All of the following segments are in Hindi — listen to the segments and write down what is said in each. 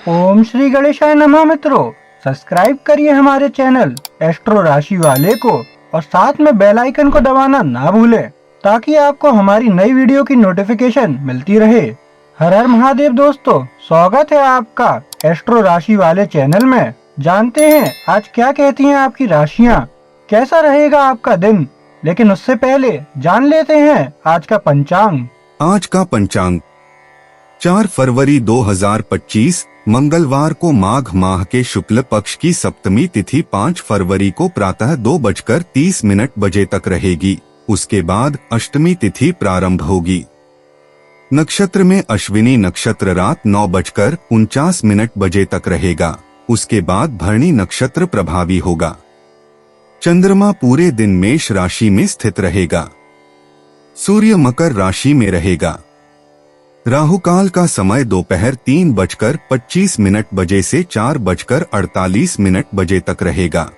ओम श्री गणेशाय नमः। मित्रों, सब्सक्राइब करिए हमारे चैनल एस्ट्रो राशि वाले को और साथ में बेल आइकन को दबाना ना भूलें ताकि आपको हमारी नई वीडियो की नोटिफिकेशन मिलती रहे। हर हर महादेव दोस्तों, स्वागत है आपका एस्ट्रो राशि वाले चैनल में। जानते हैं आज क्या कहती हैं आपकी राशियां, कैसा रहेगा आपका दिन। लेकिन उससे पहले जान लेते हैं आज का पंचांग। आज का पंचांग 4 फरवरी 2025 मंगलवार को माघ माह के शुक्ल पक्ष की सप्तमी तिथि 5 फरवरी को प्रातः 2:30 बजे तक रहेगी। उसके बाद अष्टमी तिथि प्रारंभ होगी। नक्षत्र में अश्विनी नक्षत्र रात 9:49 बजे तक रहेगा। उसके बाद भरणी नक्षत्र प्रभावी होगा। चंद्रमा पूरे दिन मेष राशि में स्थित रहेगा। सूर्य मकर राशि में रहेगा। राहु काल का समय दोपहर 3:25 बजे से 4:48 बजे तक रहेगा।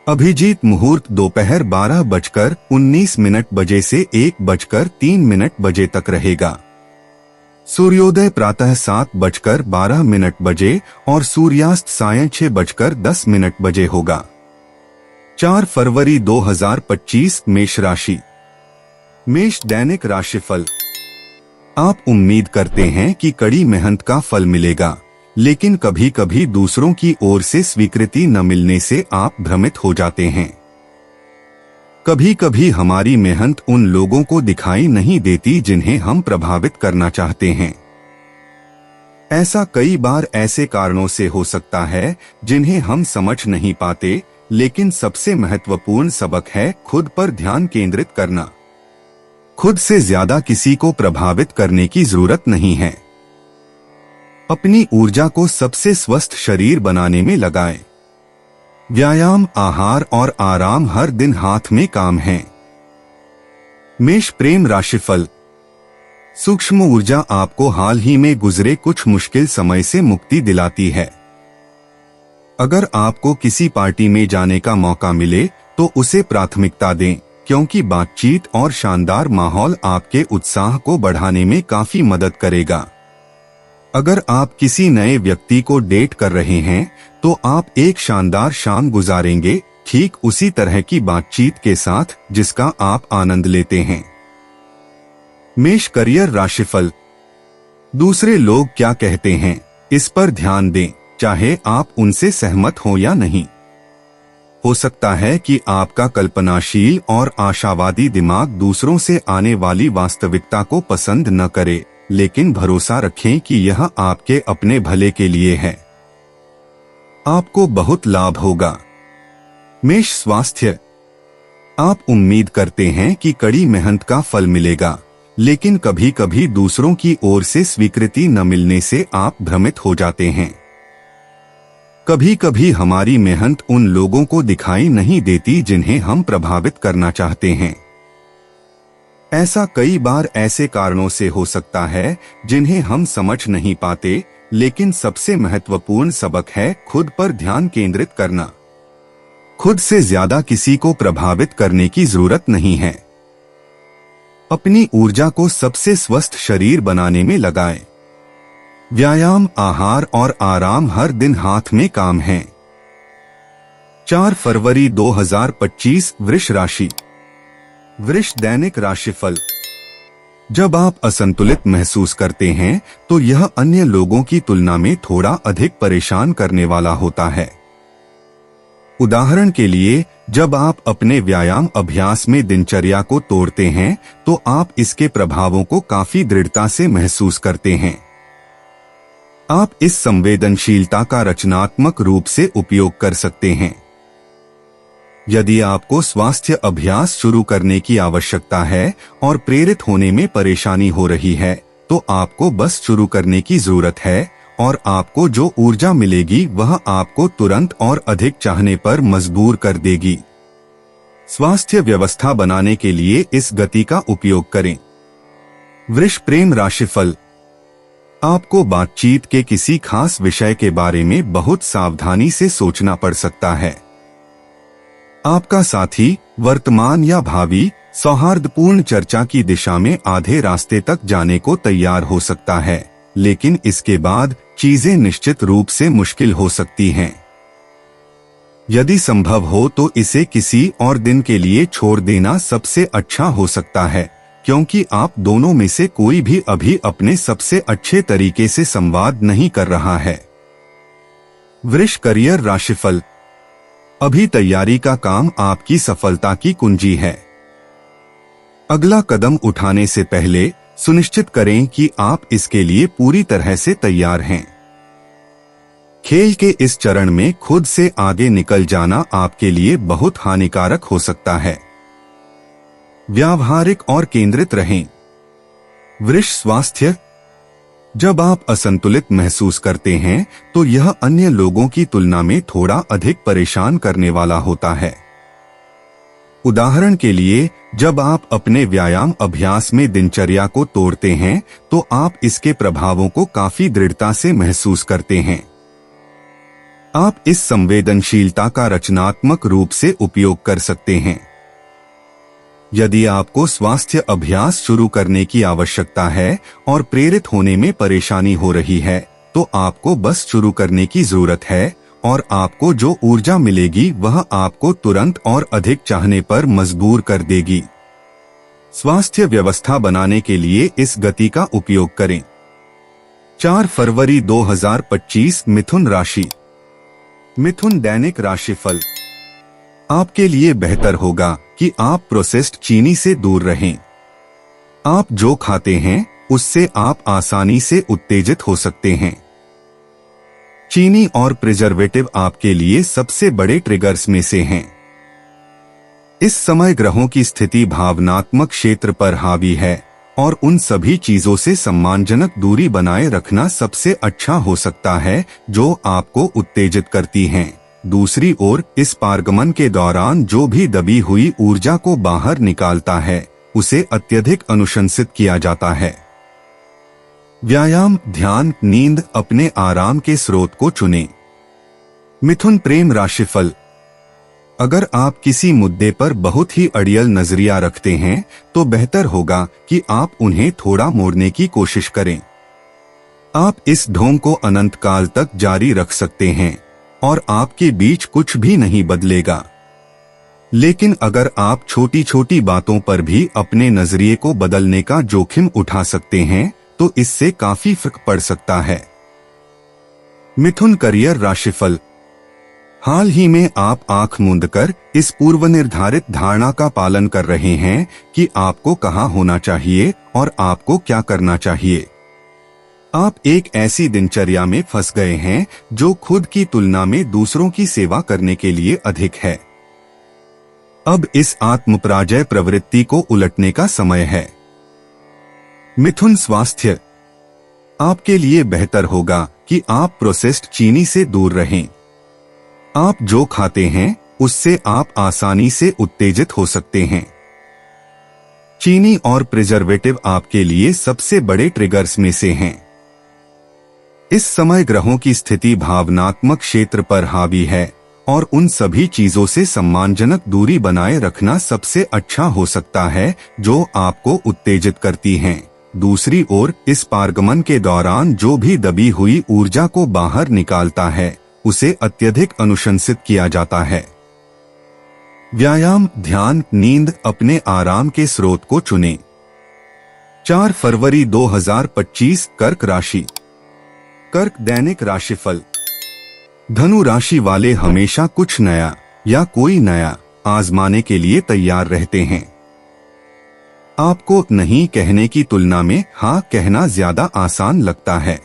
अभिजीत मुहूर्त दोपहर 12:19 बजे से 1:03 बजे तक रहेगा। सूर्योदय प्रातः 7:12 बजे और सूर्यास्त सायं 6:10 बजे होगा। 4 फरवरी 2025 मेष राशि। मेष दैनिक राशिफल। आप उम्मीद करते हैं कि कड़ी मेहनत का फल मिलेगा, लेकिन कभी कभी दूसरों की ओर से स्वीकृति न मिलने से आप भ्रमित हो जाते हैं। कभी कभी हमारी मेहनत उन लोगों को दिखाई नहीं देती जिन्हें हम प्रभावित करना चाहते हैं। ऐसा कई बार ऐसे कारणों से हो सकता है जिन्हें हम समझ नहीं पाते, लेकिन सबसे महत्वपूर्ण सबक है खुद पर ध्यान केंद्रित करना। खुद से ज्यादा किसी को प्रभावित करने की जरूरत नहीं है। अपनी ऊर्जा को सबसे स्वस्थ शरीर बनाने में लगाएं। व्यायाम, आहार और आराम हर दिन हाथ में काम है। मेष प्रेम राशिफल। सूक्ष्म ऊर्जा आपको हाल ही में गुजरे कुछ मुश्किल समय से मुक्ति दिलाती है। अगर आपको किसी पार्टी में जाने का मौका मिले तो उसे प्राथमिकता दें, क्योंकि बातचीत और शानदार माहौल आपके उत्साह को बढ़ाने में काफी मदद करेगा। अगर आप किसी नए व्यक्ति को डेट कर रहे हैं तो आप एक शानदार शाम गुजारेंगे, ठीक उसी तरह की बातचीत के साथ जिसका आप आनंद लेते हैं। मेष करियर राशिफल। दूसरे लोग क्या कहते हैं इस पर ध्यान दें, चाहे आप उनसे सहमत हो या नहीं। हो सकता है कि आपका कल्पनाशील और आशावादी दिमाग दूसरों से आने वाली वास्तविकता को पसंद न करे, लेकिन भरोसा रखें कि यह आपके अपने भले के लिए है। आपको बहुत लाभ होगा। मेष स्वास्थ्य। आप उम्मीद करते हैं कि कड़ी मेहनत का फल मिलेगा, लेकिन कभी कभी दूसरों की ओर से स्वीकृति न मिलने से आप भ्रमित हो जाते हैं। कभी कभी हमारी मेहनत उन लोगों को दिखाई नहीं देती जिन्हें हम प्रभावित करना चाहते हैं। ऐसा कई बार ऐसे कारणों से हो सकता है जिन्हें हम समझ नहीं पाते, लेकिन सबसे महत्वपूर्ण सबक है खुद पर ध्यान केंद्रित करना। खुद से ज्यादा किसी को प्रभावित करने की जरूरत नहीं है। अपनी ऊर्जा को सबसे स्वस्थ शरीर बनाने में लगाएं। व्यायाम, आहार और आराम हर दिन हाथ में काम है। 4 फरवरी 2025 वृष राशि। वृष दैनिक राशिफल। जब आप असंतुलित महसूस करते हैं तो यह अन्य लोगों की तुलना में थोड़ा अधिक परेशान करने वाला होता है। उदाहरण के लिए, जब आप अपने व्यायाम अभ्यास में दिनचर्या को तोड़ते हैं तो आप इसके प्रभावों को काफी दृढ़ता से महसूस करते हैं। आप इस संवेदनशीलता का रचनात्मक रूप से उपयोग कर सकते हैं। यदि आपको स्वास्थ्य अभ्यास शुरू करने की आवश्यकता है और प्रेरित होने में परेशानी हो रही है, तो आपको बस शुरू करने की जरूरत है और आपको जो ऊर्जा मिलेगी वह आपको तुरंत और अधिक चाहने पर मजबूर कर देगी। स्वास्थ्य व्यवस्था बनाने के लिए इस गति का उपयोग करें। वृष प्रेम राशिफल। आपको बातचीत के किसी खास विषय के बारे में बहुत सावधानी से सोचना पड़ सकता है। आपका साथी वर्तमान या भावी सौहार्दपूर्ण चर्चा की दिशा में आधे रास्ते तक जाने को तैयार हो सकता है, लेकिन इसके बाद चीजें निश्चित रूप से मुश्किल हो सकती हैं। यदि संभव हो तो इसे किसी और दिन के लिए छोड़ देना सबसे अच्छा हो सकता है, क्योंकि आप दोनों में से कोई भी अभी अपने सबसे अच्छे तरीके से संवाद नहीं कर रहा है। वृष करियर राशिफल। अभी तैयारी का काम आपकी सफलता की कुंजी है। अगला कदम उठाने से पहले सुनिश्चित करें कि आप इसके लिए पूरी तरह से तैयार हैं। खेल के इस चरण में खुद से आगे निकल जाना आपके लिए बहुत हानिकारक हो सकता है। व्यावहारिक और केंद्रित रहें। वृष स्वास्थ्य। जब आप असंतुलित महसूस करते हैं तो यह अन्य लोगों की तुलना में थोड़ा अधिक परेशान करने वाला होता है। उदाहरण के लिए, जब आप अपने व्यायाम अभ्यास में दिनचर्या को तोड़ते हैं तो आप इसके प्रभावों को काफी दृढ़ता से महसूस करते हैं। आप इस संवेदनशीलता का रचनात्मक रूप से उपयोग कर सकते हैं। यदि आपको स्वास्थ्य अभ्यास शुरू करने की आवश्यकता है और प्रेरित होने में परेशानी हो रही है, तो आपको बस शुरू करने की जरूरत है और आपको जो ऊर्जा मिलेगी वह आपको तुरंत और अधिक चाहने पर मजबूर कर देगी। स्वास्थ्य व्यवस्था बनाने के लिए इस गति का उपयोग करें। 4 फरवरी 2025 मिथुन राशि। मिथुन दैनिक राशिफल। आपके लिए बेहतर होगा कि आप प्रोसेस्ड चीनी से दूर रहें। आप जो खाते हैं उससे आप आसानी से उत्तेजित हो सकते हैं। चीनी और प्रिजर्वेटिव आपके लिए सबसे बड़े ट्रिगर्स में से हैं। इस समय ग्रहों की स्थिति भावनात्मक क्षेत्र पर हावी है और उन सभी चीजों से सम्मानजनक दूरी बनाए रखना सबसे अच्छा हो सकता है जो आपको उत्तेजित करती हैं। दूसरी ओर, इस पारगमन के दौरान जो भी दबी हुई ऊर्जा को बाहर निकालता है उसे अत्यधिक अनुशंसित किया जाता है। व्यायाम, ध्यान, नींद, अपने आराम के स्रोत को चुनें। मिथुन प्रेम राशिफल। अगर आप किसी मुद्दे पर बहुत ही अड़ियल नजरिया रखते हैं तो बेहतर होगा कि आप उन्हें थोड़ा मोड़ने की कोशिश करें। आप इस ढोंग को अनंत काल तक जारी रख सकते हैं और आपके बीच कुछ भी नहीं बदलेगा। लेकिन अगर आप छोटी छोटी बातों पर भी अपने नजरिए को बदलने का जोखिम उठा सकते हैं तो इससे काफी फर्क पड़ सकता है। मिथुन करियर राशिफल। हाल ही में आप आंख मूंदकर इस पूर्व निर्धारित धारणा का पालन कर रहे हैं कि आपको कहां होना चाहिए और आपको क्या करना चाहिए। आप एक ऐसी दिनचर्या में फंस गए हैं जो खुद की तुलना में दूसरों की सेवा करने के लिए अधिक है। अब इस आत्मपराजय प्रवृत्ति को उलटने का समय है। मिथुन स्वास्थ्य। आपके लिए बेहतर होगा कि आप प्रोसेस्ड चीनी से दूर रहें। आप जो खाते हैं उससे आप आसानी से उत्तेजित हो सकते हैं। चीनी और प्रिजर्वेटिव आपके लिए सबसे बड़े ट्रिगर्स में से हैं। इस समय ग्रहों की स्थिति भावनात्मक क्षेत्र पर हावी है और उन सभी चीजों से सम्मानजनक दूरी बनाए रखना सबसे अच्छा हो सकता है जो आपको उत्तेजित करती हैं। दूसरी ओर, इस पारगमन के दौरान जो भी दबी हुई ऊर्जा को बाहर निकालता है उसे अत्यधिक अनुशंसित किया जाता है। व्यायाम, ध्यान, नींद, अपने आराम के स्रोत को चुनें। 4 फरवरी 2025 कर्क राशि। कर्क दैनिक राशिफल। धनु राशि वाले हमेशा कुछ नया या कोई नया आजमाने के लिए तैयार रहते हैं। आपको नहीं कहने की तुलना में हाँ कहना ज्यादा आसान लगता है।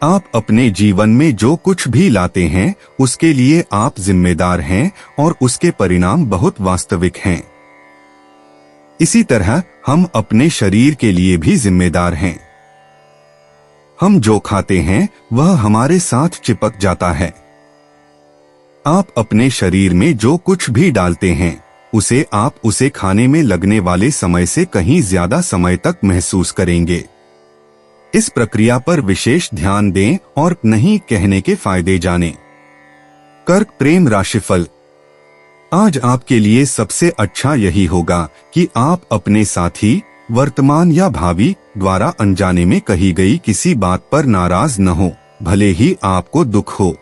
आप अपने जीवन में जो कुछ भी लाते हैं उसके लिए आप जिम्मेदार हैं और उसके परिणाम बहुत वास्तविक हैं। इसी तरह हम अपने शरीर के लिए भी जिम्मेदार हैं। हम जो खाते हैं वह हमारे साथ चिपक जाता है। आप अपने शरीर में जो कुछ भी डालते हैं आप उसे खाने में लगने वाले समय से कहीं ज्यादा समय तक महसूस करेंगे। इस प्रक्रिया पर विशेष ध्यान दें और नहीं कहने के फायदे जानें। कर्क प्रेम राशिफल। आज आपके लिए सबसे अच्छा यही होगा कि आप अपने साथी, वर्तमान या भावी द्वारा अनजाने में कही गई किसी बात पर नाराज न हो, भले ही आपको दुख हो।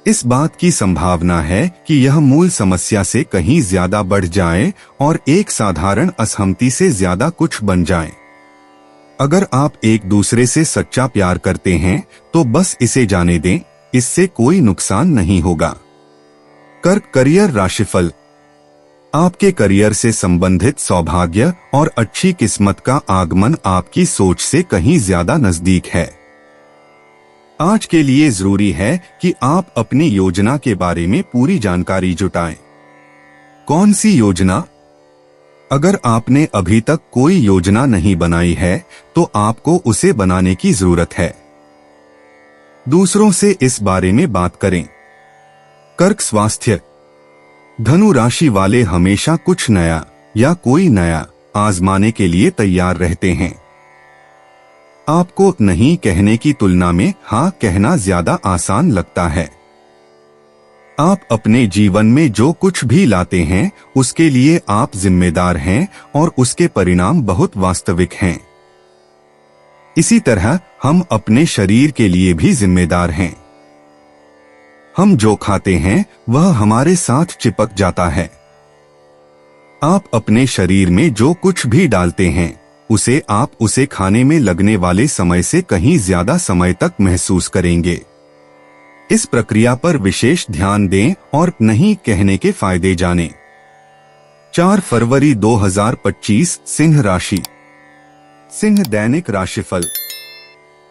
इस बात की संभावना है कि यह मूल समस्या से कहीं ज्यादा बढ़ जाए और एक साधारण असहमति से ज्यादा कुछ बन जाए। अगर आप एक दूसरे से सच्चा प्यार करते हैं तो बस इसे जाने दें, इससे कोई नुकसान नहीं होगा। कर्क करियर राशिफल। आपके करियर से संबंधित सौभाग्य और अच्छी किस्मत का आगमन आपकी सोच से कहीं ज्यादा नजदीक है। आज के लिए जरूरी है कि आप अपनी योजना के बारे में पूरी जानकारी जुटाएं। कौन सी योजना? अगर आपने अभी तक कोई योजना नहीं बनाई है तो आपको उसे बनाने की जरूरत है। दूसरों से इस बारे में बात करें। कर्क स्वास्थ्य। धनु राशि वाले हमेशा कुछ नया या कोई नया आजमाने के लिए तैयार रहते हैं। आपको नहीं कहने की तुलना में हाँ कहना ज्यादा आसान लगता है। आप अपने जीवन में जो कुछ भी लाते हैं उसके लिए आप जिम्मेदार हैं और उसके परिणाम बहुत वास्तविक हैं। इसी तरह हम अपने शरीर के लिए भी जिम्मेदार हैं। हम जो खाते हैं वह हमारे साथ चिपक जाता है। आप अपने शरीर में जो कुछ भी डालते हैं आप उसे खाने में लगने वाले समय से कहीं ज्यादा समय तक महसूस करेंगे। इस प्रक्रिया पर विशेष ध्यान दें और नहीं कहने के फायदे जानें। 4 फरवरी 2025 सिंह राशि। सिंह दैनिक राशिफल।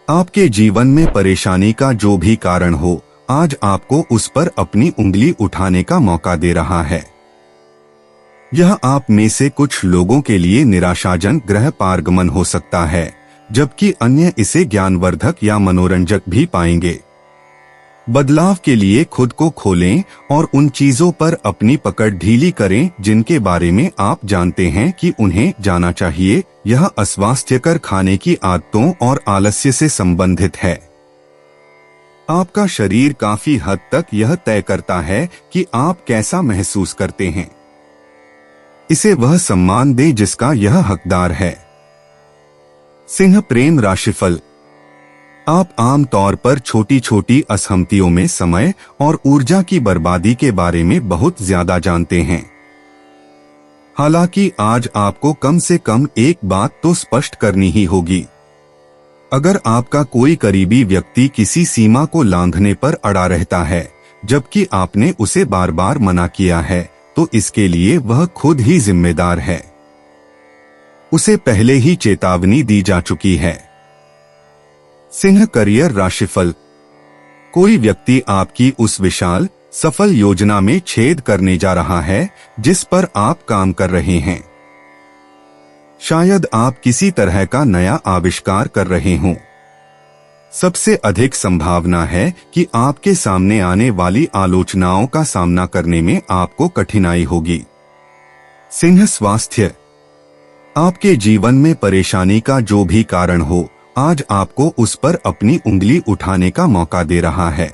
आपके जीवन में परेशानी का जो भी कारण हो, आज आपको उस पर अपनी उंगली उठाने का मौका दे रहा है। यह आप में से कुछ लोगों के लिए निराशाजनक ग्रह पारगमन हो सकता है, जबकि अन्य इसे ज्ञानवर्धक या मनोरंजक भी पाएंगे। बदलाव के लिए खुद को खोलें और उन चीजों पर अपनी पकड़ ढीली करें जिनके बारे में आप जानते हैं कि उन्हें जाना चाहिए। यह अस्वास्थ्यकर खाने की आदतों और आलस्य से संबंधित है। आपका शरीर काफी हद तक यह तय करता है कि आप कैसा महसूस करते हैं। इसे वह सम्मान दें जिसका यह हकदार है। सिंह प्रेम राशिफल। आप आम तौर पर छोटी छोटी असहमतियों में समय और ऊर्जा की बर्बादी के बारे में बहुत ज्यादा जानते हैं। हालांकि आज आपको कम से कम एक बात तो स्पष्ट करनी ही होगी। अगर आपका कोई करीबी व्यक्ति किसी सीमा को लांघने पर अड़ा रहता है, जबकि आपने उसे बार बार मना किया है, तो इसके लिए वह खुद ही जिम्मेदार है। उसे पहले ही चेतावनी दी जा चुकी है। सिंह करियर राशिफल। कोई व्यक्ति आपकी उस विशाल सफल योजना में छेद करने जा रहा है जिस पर आप काम कर रहे हैं। शायद आप किसी तरह का नया आविष्कार कर रहे हों। सबसे अधिक संभावना है कि आपके सामने आने वाली आलोचनाओं का सामना करने में आपको कठिनाई होगी। सिंह स्वास्थ्य। आपके जीवन में परेशानी का जो भी कारण हो, आज आपको उस पर अपनी उंगली उठाने का मौका दे रहा है।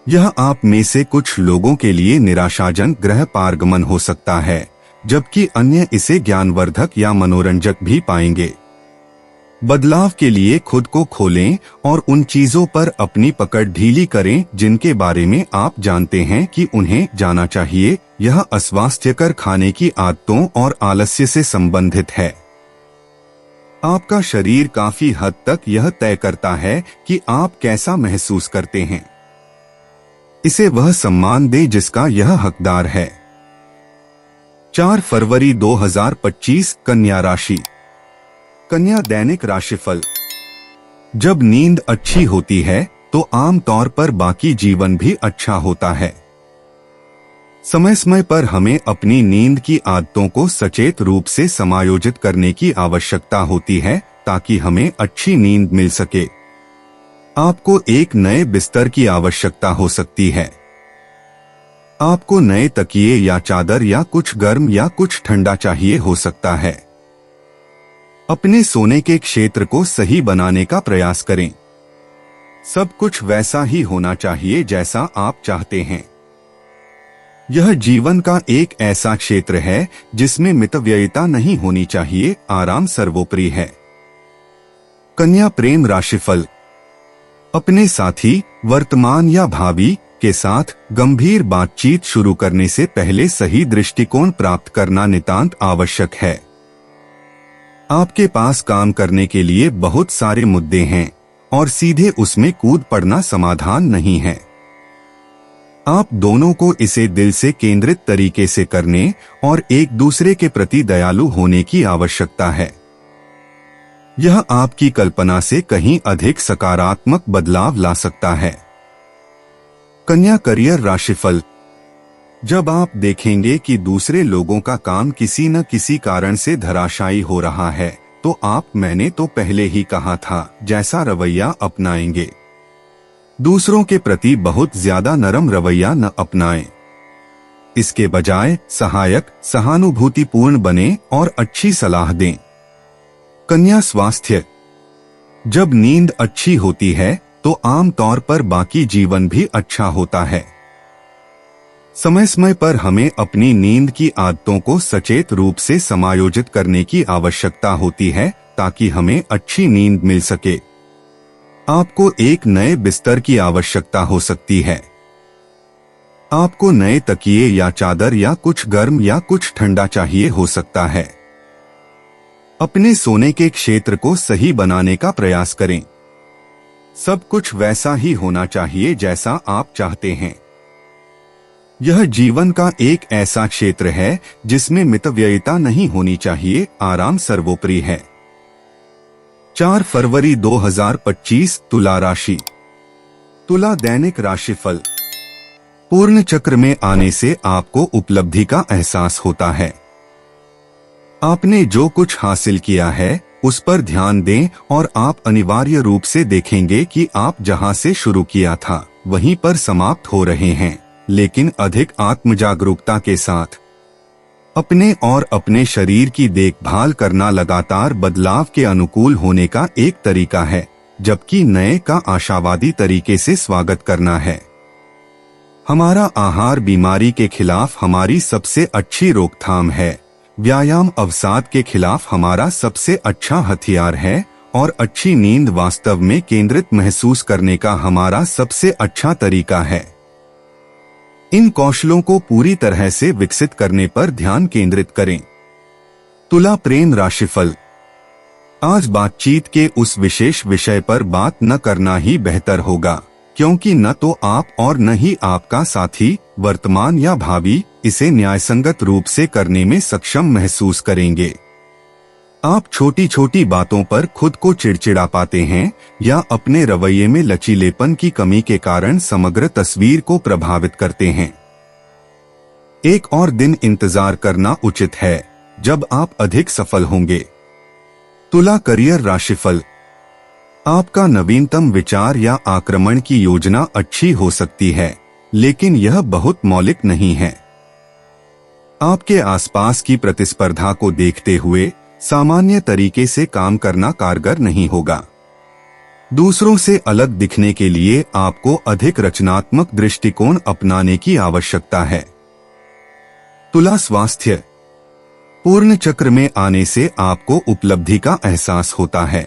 यह आप में से कुछ लोगों के लिए निराशाजनक ग्रह पारगमन हो सकता है, जबकि अन्य इसे ज्ञानवर्धक या मनोरंजक भी पाएंगे। बदलाव के लिए खुद को खोलें और उन चीजों पर अपनी पकड़ ढीली करें जिनके बारे में आप जानते हैं कि उन्हें जाना चाहिए। यह अस्वास्थ्यकर खाने की आदतों और आलस्य से संबंधित है। आपका शरीर काफी हद तक यह तय करता है कि आप कैसा महसूस करते हैं। इसे वह सम्मान दें जिसका यह हकदार है। 4 फरवरी 2025 कन्या राशि। कन्या दैनिक राशिफल। जब नींद अच्छी होती है तो आम तौर पर बाकी जीवन भी अच्छा होता है। समय समय पर हमें अपनी नींद की आदतों को सचेत रूप से समायोजित करने की आवश्यकता होती है ताकि हमें अच्छी नींद मिल सके। आपको एक नए बिस्तर की आवश्यकता हो सकती है। आपको नए तकिए या चादर या कुछ गर्म या कुछ ठंडा चाहिए हो सकता है। अपने सोने के क्षेत्र को सही बनाने का प्रयास करें। सब कुछ वैसा ही होना चाहिए जैसा आप चाहते हैं। यह जीवन का एक ऐसा क्षेत्र है जिसमें मितव्ययिता नहीं होनी चाहिए, आराम सर्वोपरि है। कन्या प्रेम राशिफल। अपने साथी, वर्तमान या भावी के साथ गंभीर बातचीत शुरू करने से पहले सही दृष्टिकोण प्राप्त करना नितांत आवश्यक है। आपके पास काम करने के लिए बहुत सारे मुद्दे हैं और सीधे उसमें कूद पड़ना समाधान नहीं है। आप दोनों को इसे दिल से केंद्रित तरीके से करने और एक दूसरे के प्रति दयालु होने की आवश्यकता है। यह आपकी कल्पना से कहीं अधिक सकारात्मक बदलाव ला सकता है। कन्या करियर राशिफल। जब आप देखेंगे कि दूसरे लोगों का काम किसी न किसी कारण से धराशायी हो रहा है, तो आप मैंने तो पहले ही कहा था जैसा रवैया अपनाएंगे। दूसरों के प्रति बहुत ज्यादा नरम रवैया न अपनाएं। इसके बजाय सहायक, सहानुभूतिपूर्ण बने और अच्छी सलाह दें। कन्या स्वास्थ्य। जब नींद अच्छी होती है तो आमतौर पर बाकी जीवन भी अच्छा होता है। समय समय पर हमें अपनी नींद की आदतों को सचेत रूप से समायोजित करने की आवश्यकता होती है ताकि हमें अच्छी नींद मिल सके। आपको एक नए बिस्तर की आवश्यकता हो सकती है। आपको नए तकिए या चादर या कुछ गर्म या कुछ ठंडा चाहिए हो सकता है। अपने सोने के क्षेत्र को सही बनाने का प्रयास करें। सब कुछ वैसा ही होना चाहिए जैसा आप चाहते हैं। यह जीवन का एक ऐसा क्षेत्र है जिसमें मितव्ययिता नहीं होनी चाहिए, आराम सर्वोपरि है। 4 फरवरी 2025 तुला राशि। तुला दैनिक राशिफल। पूर्ण चक्र में आने से आपको उपलब्धि का एहसास होता है। आपने जो कुछ हासिल किया है उस पर ध्यान दें और आप अनिवार्य रूप से देखेंगे कि आप जहां से शुरू किया था वहीं पर समाप्त हो रहे हैं, लेकिन अधिक आत्मजागरूकता के साथ। अपने और अपने शरीर की देखभाल करना लगातार बदलाव के अनुकूल होने का एक तरीका है, जबकि नए का आशावादी तरीके से स्वागत करना है। हमारा आहार बीमारी के खिलाफ हमारी सबसे अच्छी रोकथाम है। व्यायाम अवसाद के खिलाफ हमारा सबसे अच्छा हथियार है और अच्छी नींद वास्तव में केंद्रित महसूस करने का हमारा सबसे अच्छा तरीका है। इन कौशलों को पूरी तरह से विकसित करने पर ध्यान केंद्रित करें। तुला प्रेम राशिफल। आज बातचीत के उस विशेष विषय पर बात न करना ही बेहतर होगा, क्योंकि न तो आप और न ही आपका साथी, वर्तमान या भावी, इसे न्यायसंगत रूप से करने में सक्षम महसूस करेंगे। आप छोटी छोटी बातों पर खुद को चिड़चिड़ा पाते हैं या अपने रवैये में लचीलेपन की कमी के कारण समग्र तस्वीर को प्रभावित करते हैं। एक और दिन इंतजार करना उचित है जब आप अधिक सफल होंगे। तुला करियर राशिफल। आपका नवीनतम विचार या आक्रमण की योजना अच्छी हो सकती है, लेकिन यह बहुत मौलिक नहीं है। आपके आसपास की प्रतिस्पर्धा को देखते हुए सामान्य तरीके से काम करना कारगर नहीं होगा। दूसरों से अलग दिखने के लिए आपको अधिक रचनात्मक दृष्टिकोण अपनाने की आवश्यकता है। तुला स्वास्थ्य। पूर्ण चक्र में आने से आपको उपलब्धि का एहसास होता है।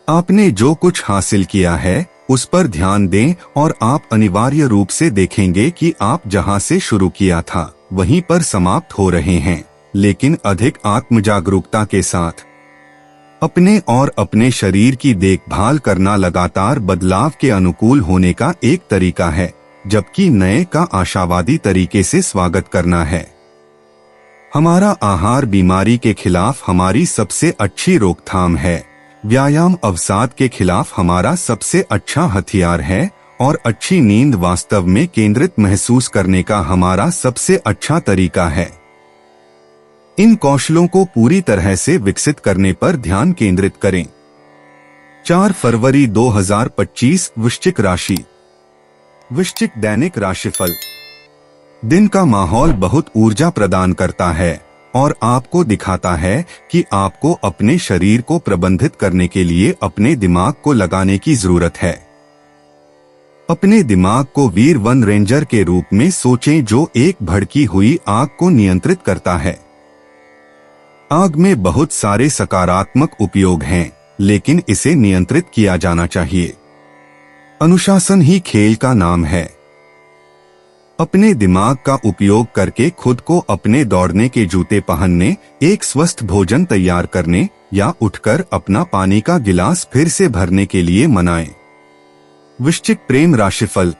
आपने जो कुछ हासिल किया है उस पर ध्यान दें और आप अनिवार्य रूप से देखेंगे कि आप जहां से शुरू किया था वहीं पर समाप्त हो रहे हैं, लेकिन अधिक आत्मजागरूकता के साथ। अपने और अपने शरीर की देखभाल करना लगातार बदलाव के अनुकूल होने का एक तरीका है, जबकि नए का आशावादी तरीके से स्वागत करना है। हमारा आहार बीमारी के खिलाफ हमारी सबसे अच्छी रोकथाम है। व्यायाम अवसाद के खिलाफ हमारा सबसे अच्छा हथियार है और अच्छी नींद वास्तव में केंद्रित महसूस करने का हमारा सबसे अच्छा तरीका है। इन कौशलों को पूरी तरह से विकसित करने पर ध्यान केंद्रित करें। 4 फरवरी 2025 वृश्चिक राशि। वृश्चिक दैनिक राशिफल। दिन का माहौल बहुत ऊर्जा प्रदान करता है और आपको दिखाता है कि आपको अपने शरीर को प्रबंधित करने के लिए अपने दिमाग को लगाने की जरूरत है। अपने दिमाग को वीर वन रेंजर के रूप में सोचें जो एक भड़की हुई आग को नियंत्रित करता है। आग में बहुत सारे सकारात्मक उपयोग हैं, लेकिन इसे नियंत्रित किया जाना चाहिए। अनुशासन ही खेल का नाम है। अपने दिमाग का उपयोग करके खुद को अपने दौड़ने के जूते पहनने, एक स्वस्थ भोजन तैयार करने या उठकर अपना पानी का गिलास फिर से भरने के लिए मनाएं। वृश्चिक प्रेम राशिफल।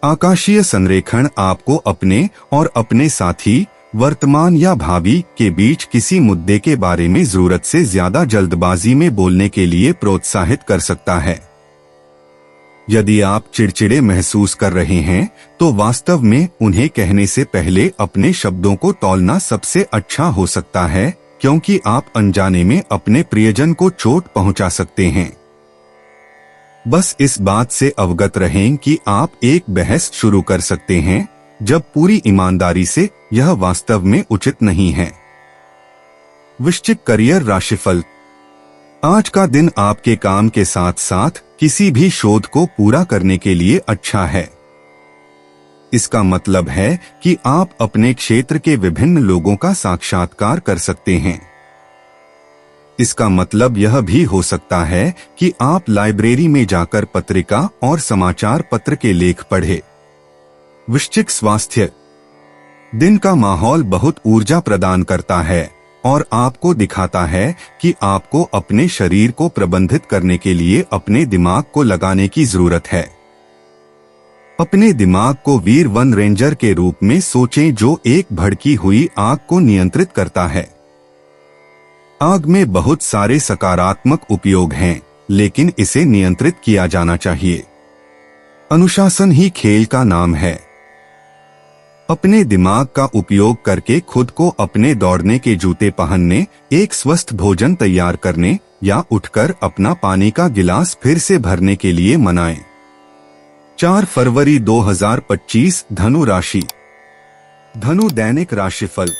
आकाशीय संरेखण आपको अपने और अपने साथी, वर्तमान या भावी के बीच किसी मुद्दे के बारे में जरूरत से ज्यादा जल्दबाजी में बोलने के लिए प्रोत्साहित कर सकता है। यदि आप चिड़चिड़े महसूस कर रहे हैं, तो वास्तव में उन्हें कहने से पहले अपने शब्दों को तौलना सबसे अच्छा हो सकता है, क्योंकि आप अनजाने में अपने प्रियजन को चोट पहुंचा सकते हैं। बस इस बात से अवगत रहें कि आप एक बहस शुरू कर सकते हैं, जब पूरी ईमानदारी से यह वास्तव में उचित नहीं है। वृश्चिक करियर राशिफल। आज का दिन आपके काम के साथ साथ किसी भी शोध को पूरा करने के लिए अच्छा है। इसका मतलब है कि आप अपने क्षेत्र के विभिन्न लोगों का साक्षात्कार कर सकते हैं। इसका मतलब यह भी हो सकता है कि आप लाइब्रेरी में जाकर पत्रिका और समाचार पत्र के लेख पढ़ें। वृश्चिक स्वास्थ्य। दिन का माहौल बहुत ऊर्जा प्रदान करता है और आपको दिखाता है कि आपको अपने शरीर को प्रबंधित करने के लिए अपने दिमाग को लगाने की जरूरत है। अपने दिमाग को वीर वन रेंजर के रूप में सोचें जो एक भड़की हुई आग को नियंत्रित करता है। आग में बहुत सारे सकारात्मक उपयोग हैं, लेकिन इसे नियंत्रित किया जाना चाहिए। अनुशासन ही खेल का नाम है। अपने दिमाग का उपयोग करके खुद को अपने दौड़ने के जूते पहनने, एक स्वस्थ भोजन तैयार करने या उठकर अपना पानी का गिलास फिर से भरने के लिए मनाएं। 4 फरवरी 2025 धनु राशि। धनु दैनिक राशिफल।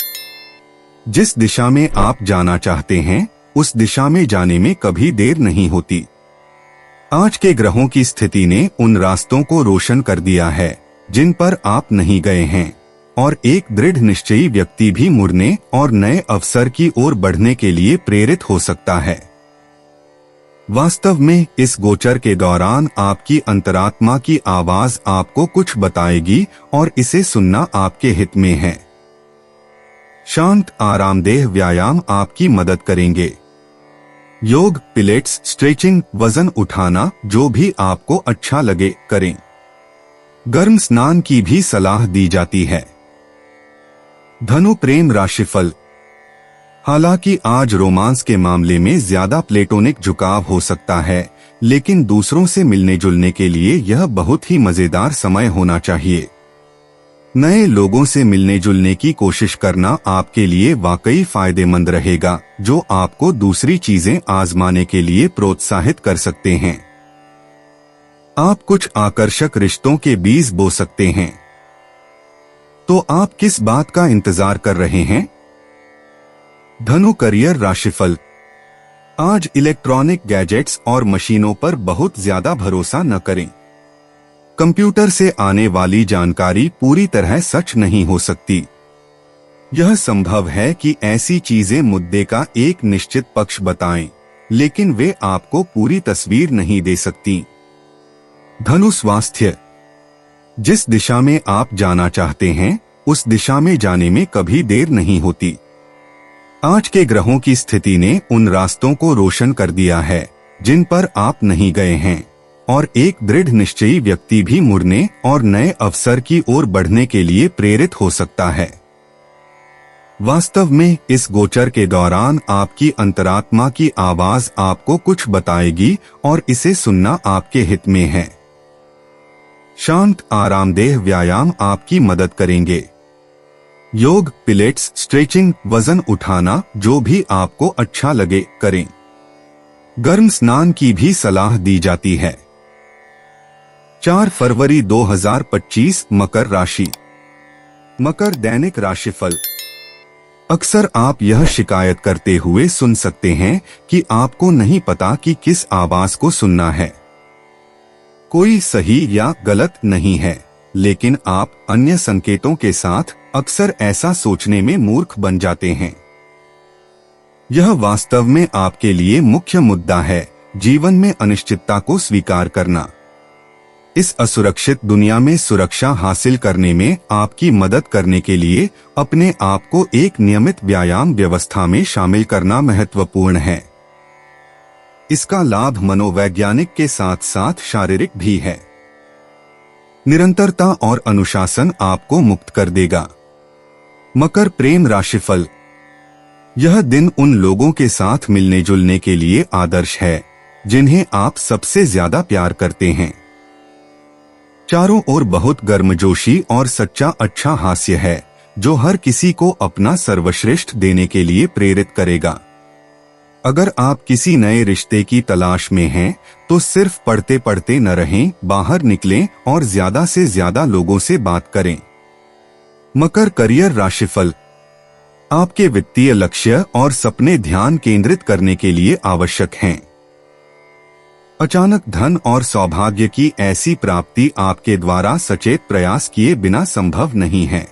जिस दिशा में आप जाना चाहते हैं, उस दिशा में जाने में कभी देर नहीं होती। आज के ग्रहों की स्थिति ने उन रास्तों को रोशन कर दिया है जिन पर आप नहीं गए हैं, और एक दृढ़ निश्चयी व्यक्ति भी मुड़ने और नए अवसर की ओर बढ़ने के लिए प्रेरित हो सकता है। वास्तव में इस गोचर के दौरान आपकी अंतरात्मा की आवाज आपको कुछ बताएगी और इसे सुनना आपके हित में है। शांत आरामदेह व्यायाम आपकी मदद करेंगे। योग, पिलेट्स, स्ट्रेचिंग, वजन उठाना, जो भी आपको अच्छा लगे करें। गर्म स्नान की भी सलाह दी जाती है। धनु प्रेम राशिफल। हालांकि आज रोमांस के मामले में ज्यादा प्लेटोनिक झुकाव हो सकता है, लेकिन दूसरों से मिलने जुलने के लिए यह बहुत ही मजेदार समय होना चाहिए। नए लोगों से मिलने जुलने की कोशिश करना आपके लिए वाकई फायदेमंद रहेगा, जो आपको दूसरी चीजें आजमाने के लिए प्रोत्साहित कर सकते हैं। आप कुछ आकर्षक रिश्तों के बीज बो सकते हैं। तो आप किस बात का इंतजार कर रहे हैं? धनु करियर राशिफल। आज इलेक्ट्रॉनिक गैजेट्स और मशीनों पर बहुत ज्यादा भरोसा न करें। कंप्यूटर से आने वाली जानकारी पूरी तरह सच नहीं हो सकती। यह संभव है कि ऐसी चीजें मुद्दे का एक निश्चित पक्ष बताएं, लेकिन वे आपको पूरी तस्वीर नहीं दे सकती। धनु स्वास्थ्य। जिस दिशा में आप जाना चाहते हैं, उस दिशा में जाने में कभी देर नहीं होती। आज के ग्रहों की स्थिति ने उन रास्तों को रोशन कर दिया है जिन पर आप नहीं गए हैं, और एक दृढ़ निश्चयी व्यक्ति भी मुड़ने और नए अवसर की ओर बढ़ने के लिए प्रेरित हो सकता है। वास्तव में इस गोचर के दौरान आपकी अंतरात्मा की आवाज आपको कुछ बताएगी और इसे सुनना आपके हित में है। शांत आरामदेह व्यायाम आपकी मदद करेंगे। योग, पिलेट्स, स्ट्रेचिंग, वजन उठाना, जो भी आपको अच्छा लगे करें। गर्म स्नान की भी सलाह दी जाती है। 4 फरवरी 2025 मकर राशि। मकर दैनिक राशिफल। अक्सर आप यह शिकायत करते हुए सुन सकते हैं कि आपको नहीं पता कि किस आवाज को सुनना है। कोई सही या गलत नहीं है, लेकिन आप अन्य संकेतों के साथ अक्सर ऐसा सोचने में मूर्ख बन जाते हैं। यह वास्तव में आपके लिए मुख्य मुद्दा है, जीवन में अनिश्चितता को स्वीकार करना। इस असुरक्षित दुनिया में सुरक्षा हासिल करने में आपकी मदद करने के लिए अपने आप को एक नियमित व्यायाम व्यवस्था में शामिल करना महत्वपूर्ण है। इसका लाभ मनोवैज्ञानिक के साथ साथ शारीरिक भी है। निरंतरता और अनुशासन आपको मुक्त कर देगा। मकर प्रेम राशिफल। यह दिन उन लोगों के साथ मिलने जुलने के लिए आदर्श है जिन्हें आप सबसे ज्यादा प्यार करते हैं। चारों ओर बहुत गर्मजोशी और सच्चा अच्छा हास्य है जो हर किसी को अपना सर्वश्रेष्ठ देने के लिए प्रेरित करेगा। अगर आप किसी नए रिश्ते की तलाश में हैं, तो सिर्फ पढ़ते पढ़ते न रहें, बाहर निकलें और ज्यादा से ज्यादा लोगों से बात करें। मकर करियर राशिफल। आपके वित्तीय लक्ष्य और सपने ध्यान केंद्रित करने के लिए आवश्यक हैं। अचानक धन और सौभाग्य की ऐसी प्राप्ति आपके द्वारा सचेत प्रयास किए बिना संभव नहीं है।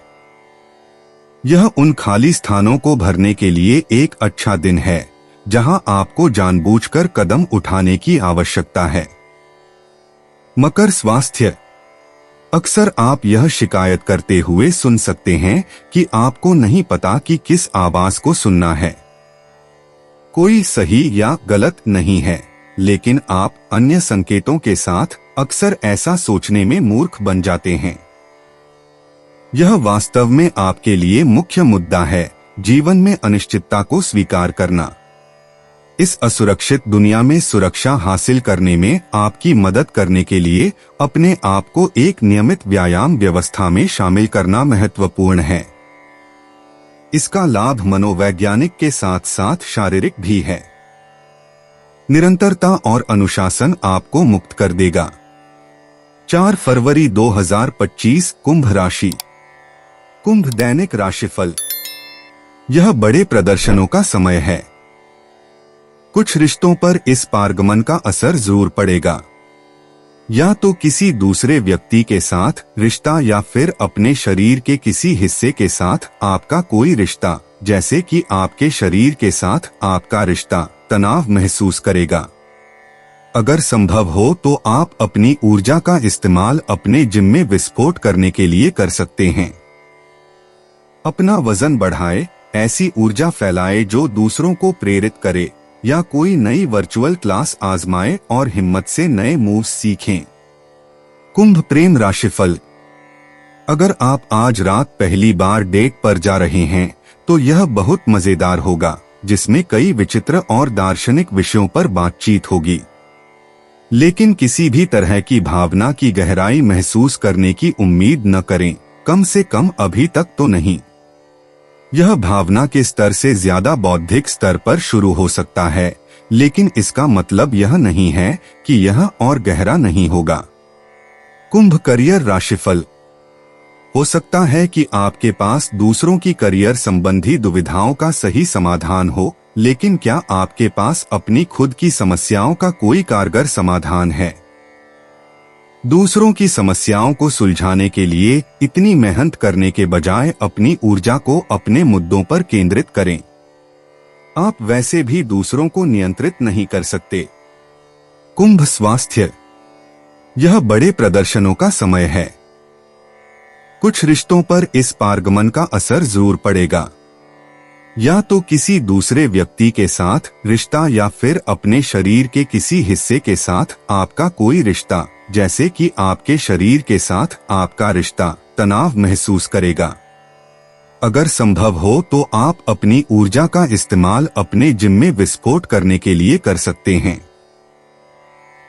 यह उन खाली स्थानों को भरने के लिए एक अच्छा दिन है जहां आपको जानबूझकर कदम उठाने की आवश्यकता है। मकर स्वास्थ्य। अक्सर आप यह शिकायत करते हुए सुन सकते हैं कि आपको नहीं पता कि किस आवाज को सुनना है। कोई सही या गलत नहीं है, लेकिन आप अन्य संकेतों के साथ अक्सर ऐसा सोचने में मूर्ख बन जाते हैं। यह वास्तव में आपके लिए मुख्य मुद्दा है, जीवन में अनिश्चितता को स्वीकार करना। इस असुरक्षित दुनिया में सुरक्षा हासिल करने में आपकी मदद करने के लिए अपने आप को एक नियमित व्यायाम व्यवस्था में शामिल करना महत्वपूर्ण है। इसका लाभ मनोवैज्ञानिक के साथ साथ शारीरिक भी है। निरंतरता और अनुशासन आपको मुक्त कर देगा। 4 फरवरी 2025 कुंभ राशि। कुंभ दैनिक राशिफल। यह बड़े प्रदर्शनों का समय है। कुछ रिश्तों पर इस पारगमन का असर जरूर पड़ेगा। या तो किसी दूसरे व्यक्ति के साथ रिश्ता या फिर अपने शरीर के किसी हिस्से के साथ आपका कोई रिश्ता, जैसे कि आपके शरीर के साथ आपका रिश्ता तनाव महसूस करेगा। अगर संभव हो तो आप अपनी ऊर्जा का इस्तेमाल अपने जिम में विस्फोट करने के लिए कर सकते हैं। अपना वजन बढ़ाए, ऐसी ऊर्जा फैलाए जो दूसरों को प्रेरित करे, या कोई नई वर्चुअल क्लास आजमाए और हिम्मत से नए मूव्स सीखें। कुंभ प्रेम राशिफल। अगर आप आज रात पहली बार डेट पर जा रहे हैं तो यह बहुत मजेदार होगा, जिसमें कई विचित्र और दार्शनिक विषयों पर बातचीत होगी। लेकिन किसी भी तरह की भावना की गहराई महसूस करने की उम्मीद न करें, कम से कम अभी तक तो नहीं। यह भावना के स्तर से ज्यादा बौद्धिक स्तर पर शुरू हो सकता है, लेकिन इसका मतलब यह नहीं है कि यह और गहरा नहीं होगा। कुंभ करियर राशिफल। हो सकता है कि आपके पास दूसरों की करियर संबंधी दुविधाओं का सही समाधान हो, लेकिन क्या आपके पास अपनी खुद की समस्याओं का कोई कारगर समाधान है? दूसरों की समस्याओं को सुलझाने के लिए इतनी मेहनत करने के बजाय अपनी ऊर्जा को अपने मुद्दों पर केंद्रित करें। आप वैसे भी दूसरों को नियंत्रित नहीं कर सकते। कुंभ स्वास्थ्य। यह बड़े प्रदर्शनों का समय है। कुछ रिश्तों पर इस पारगमन का असर जरूर पड़ेगा। या तो किसी दूसरे व्यक्ति के साथ रिश्ता या फिर अपने शरीर के किसी हिस्से के साथ आपका कोई रिश्ता, जैसे कि आपके शरीर के साथ आपका रिश्ता तनाव महसूस करेगा। अगर संभव हो तो आप अपनी ऊर्जा का इस्तेमाल अपने जिम में विस्फोट करने के लिए कर सकते हैं।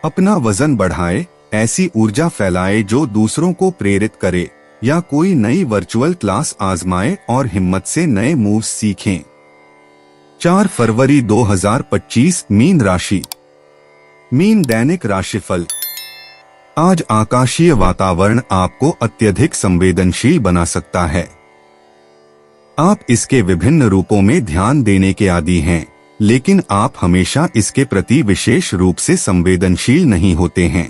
अपना वजन बढ़ाए, ऐसी ऊर्जा फैलाए जो दूसरों को प्रेरित करे, या कोई नई वर्चुअल क्लास आजमाए और हिम्मत से नए मूव्स सीखें। 4 फरवरी 2025 मीन राशि। मीन दैनिक राशिफल। आज आकाशीय वातावरण आपको अत्यधिक संवेदनशील बना सकता है। आप इसके विभिन्न रूपों में ध्यान देने के आदी हैं, लेकिन आप हमेशा इसके प्रति विशेष रूप से संवेदनशील नहीं होते हैं।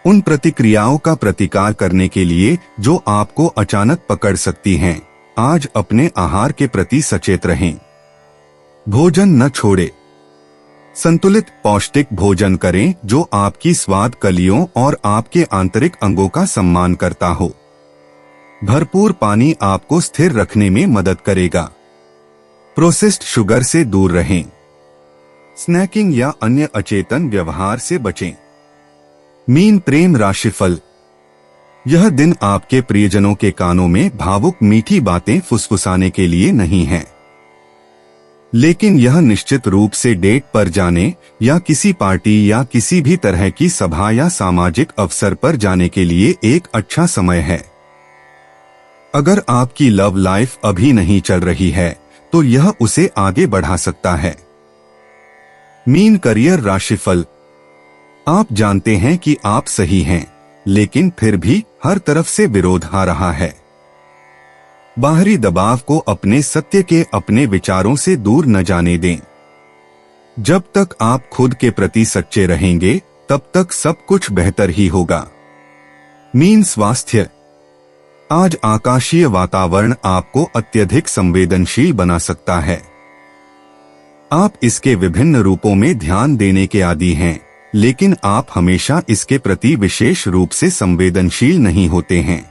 उन प्रतिक्रियाओं का प्रतिकार करने के लिए जो आपको अचानक पकड़ सकती हैं। आज अपने आहार के प्रति सचेत रहें। भोजन न छोड़े। संतुलित पौष्टिक भोजन करें जो आपकी स्वाद कलियों और आपके आंतरिक अंगों का सम्मान करता हो। भरपूर पानी आपको स्थिर रखने में मदद करेगा। प्रोसेस्ड शुगर से दूर रहें। स्नैकिंग या अन्य अचेतन व्यवहार से बचें। मीन प्रेम राशिफल। यह दिन आपके प्रियजनों के कानों में भावुक मीठी बातें फुसफुसाने के लिए नहीं है, लेकिन यह निश्चित रूप से डेट पर जाने या किसी पार्टी या किसी भी तरह की सभा या सामाजिक अवसर पर जाने के लिए एक अच्छा समय है। अगर आपकी लव लाइफ अभी नहीं चल रही है तो यह उसे आगे बढ़ा सकता है। मीन करियर राशिफल। आप जानते हैं कि आप सही हैं, लेकिन फिर भी हर तरफ से विरोध आ रहा है। बाहरी दबाव को अपने सत्य के अपने विचारों से दूर न जाने दें। जब तक आप खुद के प्रति सच्चे रहेंगे तब तक सब कुछ बेहतर ही होगा। मीन स्वास्थ्य। आज आकाशीय वातावरण आपको अत्यधिक संवेदनशील बना सकता है। आप इसके विभिन्न रूपों में ध्यान देने के आदी हैं, लेकिन आप हमेशा इसके प्रति विशेष रूप से संवेदनशील नहीं होते हैं।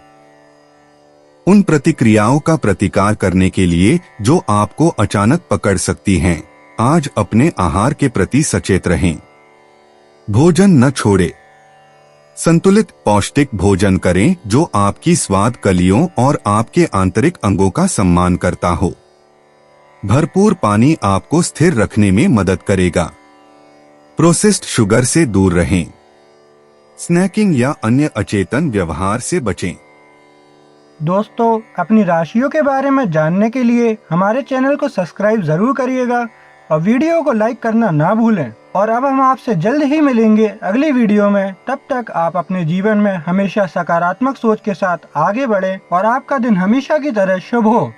उन प्रतिक्रियाओं का प्रतिकार करने के लिए जो आपको अचानक पकड़ सकती हैं, आज अपने आहार के प्रति सचेत रहें। भोजन न छोड़े। संतुलित पौष्टिक भोजन करें जो आपकी स्वाद कलियों और आपके आंतरिक अंगों का सम्मान करता हो। भरपूर पानी आपको स्थिर रखने में मदद करेगा। प्रोसेस्ड शुगर से दूर रहें। स्नैकिंग या अन्य अचेतन व्यवहार से बचें। दोस्तों, अपनी राशियों के बारे में जानने के लिए हमारे चैनल को सब्सक्राइब जरूर करिएगा और वीडियो को लाइक करना ना भूलें। और अब हम आपसे जल्द ही मिलेंगे अगली वीडियो में। तब तक आप अपने जीवन में हमेशा सकारात्मक सोच के साथ आगे बढ़ें और आपका दिन हमेशा की तरह शुभ हो।